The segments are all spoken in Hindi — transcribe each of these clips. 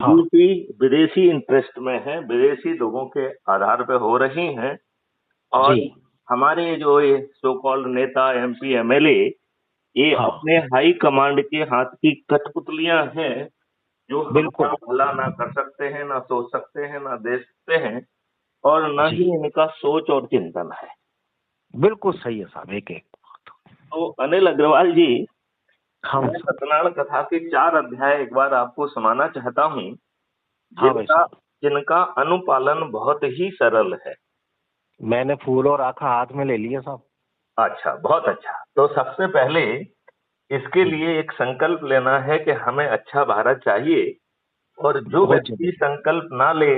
हाँ ड्यूटी विदेशी इंटरेस्ट में है, विदेशी लोगों के आधार पे हो रही हैं। जी। और हमारे जो ये सो कॉल्ड नेता, एमपी, एमएलए, ये हाँ अपने हाई कमांड के हाथ की कठपुतलियां हैं, जो हमारा बिल्कुल। भला ना कर सकते हैं, ना सोच सकते हैं, ना दे सकते हैं, और न जी ही इनका सोच और चिंतन है। बिल्कुल सही है साहब, एक एक। तो अनिल अग्रवाल जी, हाँ भाई मैं साहब। सत्यनारायण कथा के 4 अध्याय एक बार आपको सुनाना चाहता हूँ, हाँ भाई जिनका साहब। जिनका अनुपालन बहुत ही सरल है। मैंने फूल और आखा हाथ में ले लिया साहब। अच्छा, बहुत अच्छा। तो सबसे पहले इसके हम्म, लिए एक संकल्प लेना है कि हमें अच्छा भारत चाहिए, और जो बहुत व्यक्ति जरूरी। संकल्प ना ले,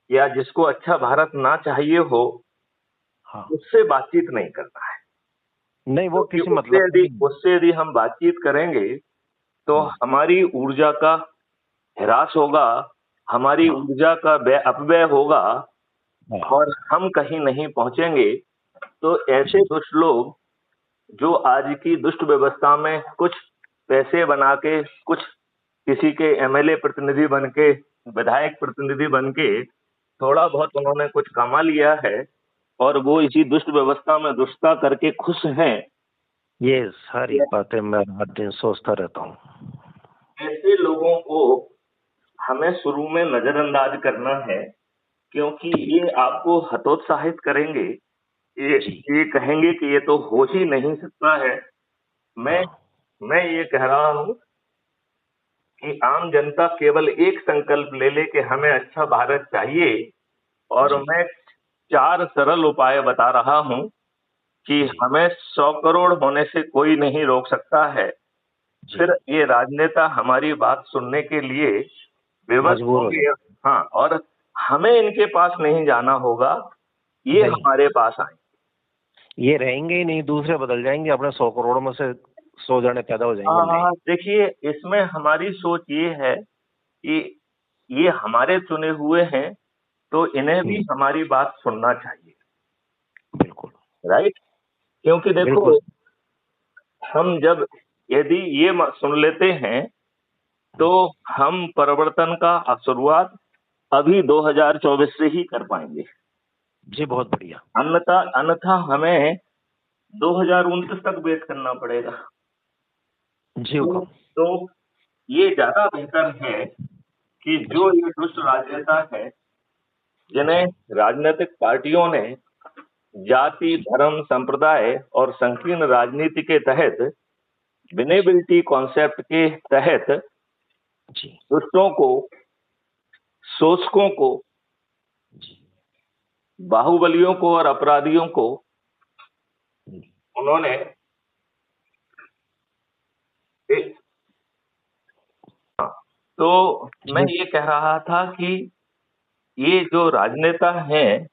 या जिसको अच्छा भारत ना चाहिए हो, हाँ। उससे बातचीत नहीं करना है। नहीं, वो क्योंकि किसी उससे मतलब का यदि नहीं। उससे यदि हम बातचीत करेंगे, तो हम्म, हमारी ऊर्जा का ह्रास होगा, हमारी हाँ ऊर्जा का अपव्यय होगा, हाँ। और हम कहीं नहीं पहुंचेंगे। तो ऐसे जी दुष्ट लोग, जो आज की दुष्ट व्यवस्था में कुछ पैसे बना के, कुछ किसी के एमएलए प्रतिनिधि बन के, विधायक प्रतिनिधि बन के थोड़ा बहुत उन्होंने कुछ कमा लिया है, और वो इसी दुष्ट व्यवस्था में दुष्टता करके खुश हैं, ये सारी बातें मैं रात दिन सोचता रहता हूँ। ऐसे लोगों को हमें शुरू में नजरअंदाज करना है। क्योंकि ठीक। ये आपको हतोत्साहित करेंगे, ये जी। ये कहेंगे कि ये तो हो ही नहीं सकता है। मैं हाँ मैं ये कह रहा हूँ कि आम जनता केवल एक संकल्प ले ले कि हमें अच्छा भारत चाहिए, और जी मैं 4 सरल उपाय बता रहा हूँ कि जी हमें 100 करोड़ होने से कोई नहीं रोक सकता है। जी। फिर ये राजनेता हमारी बात सुनने के लिए विवश मजबूर हो होंगे। जाए। हाँ, और हमें इनके पास नहीं जाना होगा, ये नहीं, हमारे पास आए। ये रहेंगे ही नहीं, दूसरे बदल जाएंगे, अपने 100 करोड़ में से 100 जने पैदा हो जाएंगे नए। देखिए, इसमें हमारी सोच ये है कि ये हमारे चुने हुए हैं, तो इन्हें भी हम्म, हमारी बात सुनना चाहिए। बिल्कुल राइट। क्योंकि देखो, बिल्कुल। हम जब यदि ये सुन लेते हैं, तो हम परिवर्तन का शुरुआत अभी 2024 से ही कर पाएंगे। जी बहुत बढ़िया। अन्यथा अन्यथा हमें 2029 तक वेट करना पड़ेगा। जी तो, हुक्म। तो ये ज्यादा बेहतर है कि जो जी ये दुष्ट राजनेता है, जिन्हें राजनीतिक पार्टियों ने जाति, जी धर्म, संप्रदाय और संकीर्ण राजनीति के तहत, जी विनेबिलिटी कॉन्सेप्ट के तहत जी दुष्टों को, शोषकों को, जी बाहुबलियों को और अपराधियों को जी। उन्होंने एक, तो मैं जी, ये कह रहा था कि ये जो राजनेता हैं,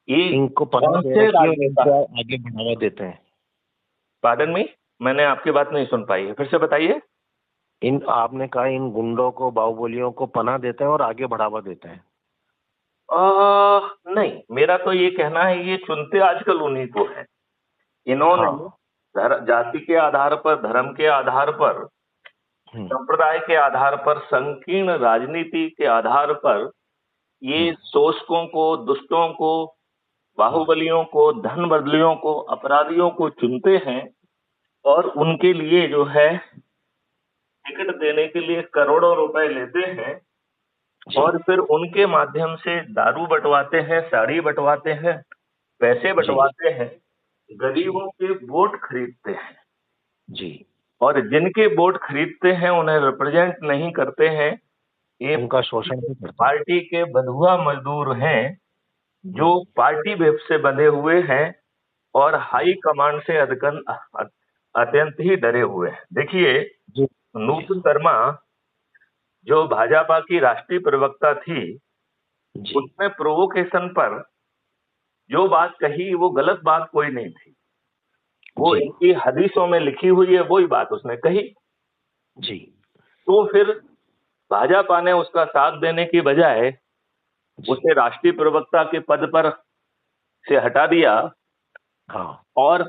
ये इनको पता कौन दे से रखी है और राजनेता इनको हैं? आगे बढ़ावा देते हैं। पार्डन में, मैंने आपकी बात नहीं सुन पाई है, फिर से बताइए। इन आपने कहा इन गुंडों को, बाहुबलियों को पनाह देते हैं और आगे बढ़ावा देते हैं। नहीं, मेरा तो ये कहना है, ये चुनते आजकल उन्हीं को है। इन्होंने हाँ। जाति के आधार पर, धर्म के आधार पर, हम्म संप्रदाय के आधार पर, संकीर्ण राजनीति के आधार पर ये हम्म। शोषकों को, दुष्टों को, हाँ बाहुबलियों को, धन बदलियों को, अपराधियों को चुनते हैं, और उनके लिए जो है टिकट देने के लिए करोड़ों रुपए लेते हैं, जी और फिर उनके माध्यम से दारू बंटवाते हैं, साड़ी बंटवाते हैं, पैसे जी बंटवाते हैं, जी गरीबों के वोट खरीदते हैं। जी। और जिनके वोट खरीदते हैं उन्हें रिप्रेजेंट नहीं करते हैं। ये उनका शोषण भी करते हैं। पार्टी के बंधुआ मजदूर हैं, जो हम्म पार्टी वेब से बंधे हुए हैं, और हाई हम्म। कमांड से अत्यंत ही डरे हुए हैं। देखिए, जी जी नूपुर शर्मा, जो भाजपा की राष्ट्रीय प्रवक्ता थी, जी उसने प्रोवोकेशन पर जो बात कही, वो गलत बात कोई नहीं थी। वो जी इनकी हदीसों में लिखी हुई है, वही बात उसने कही। जी तो फिर भाजपा ने उसका साथ देने की बजाय जी। उसे राष्ट्रीय प्रवक्ता के पद पर से हटा दिया। हाँ और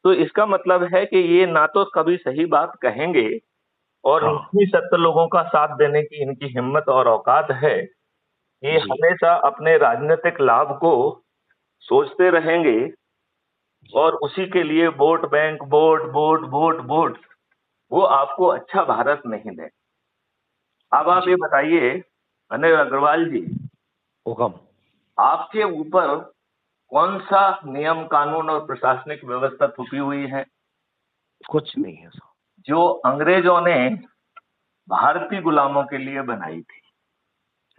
तो इसका मतलब है कि ये ना तो कभी सही बात कहेंगे, और हाँ। इन्हीं सत्य लोगों का साथ देने की इनकी हिम्मत और औकात है। ये जी। हमेशा अपने राजनीतिक लाभ को सोचते रहेंगे और उसी के लिए vote bank, vote vote vote vote, वो आपको अच्छा भारत नहीं दें। अब आप जी। ये बताइए अनिल अग्रवाल जी, हुक्म। आपके ऊपर कौन सा नियम कानून और प्रशासनिक व्यवस्था थुपी हुई है कुछ नहीं है सर। जो अंग्रेजों ने भारतीय गुलामों के लिए बनाई थी,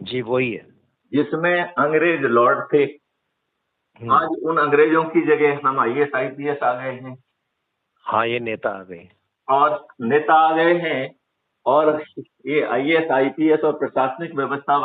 जी वही है। जिसमें अंग्रेज लॉर्ड थे। आज उन अंग्रेजों की जगह हम IAS IPS आ गए हैं हाँ, ये नेता आ गए। और नेता आ गए हैं, और ये IAS IPS और प्रशासनिक व्यवस्था